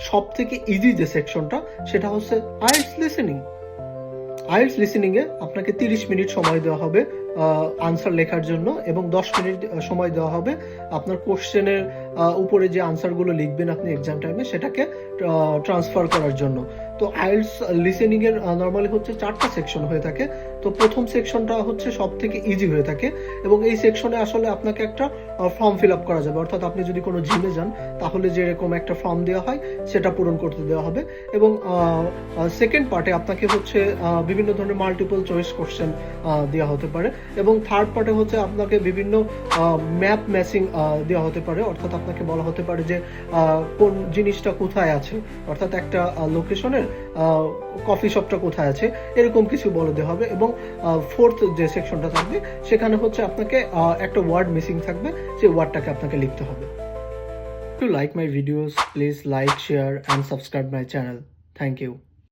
সব থেকে ইজি যে সেকশনটা সেটা হচ্ছে আইএলটিএস লিসেনিং। আইএলটিএস লিসেনিংয়ে আপনাকে 30 মিনিট সময় দেওয়া হবে আনসার লেখার জন্য, এবং 10 মিনিট সময় দেওয়া হবে আপনার কোশ্চেনের উপরে যে আনসারগুলো লিখবেন আপনি এক্সাম টাইমে সেটাকে ট্রান্সফার করার জন্য। তো আইএলটিএস লিসেনিংয়ের নর্মালি হচ্ছে 4টা সেকশন হয়ে থাকে। তো প্রথম সেকশনটা হচ্ছে সব থেকে ইজি হয়ে থাকে, এবং এই সেকশনে আসলে আপনাকে একটা ফর্ম ফিল আপ করা যাবে, অর্থাৎ আপনি যদি কোনো জিমে যান তাহলে যেরকম একটা ফর্ম দেওয়া হয় সেটা পূরণ করতে দেওয়া হবে। এবং সেকেন্ড পার্টে আপনাকে হচ্ছে বিভিন্ন ধরনের মাল্টিপল চয়েস কোশ্চেন দেওয়া হতে পারে, এবং থার্ড পার্টে হচ্ছে আপনাকে বিভিন্ন ম্যাপ ম্যাচিং দেওয়া হতে পারে, অর্থাৎ আপনাকে বলা হতে পারে যে কোন জিনিসটা কোথায় আছে, অর্থাৎ একটা লোকেশনের কফি শপটা কোথায় আছে, এরকম কিছু বলে দেওয়া হবে। এবং ফোর্থ যে সেকশনটা থাকবে সেখানে হচ্ছে আপনাকে একটা ওয়ার্ড মিসিং থাকবে, সেই ওয়ার্ডটাকে আপনাকে লিখতে হবে। If you like my videos, please like, share and subscribe my channel. Thank you.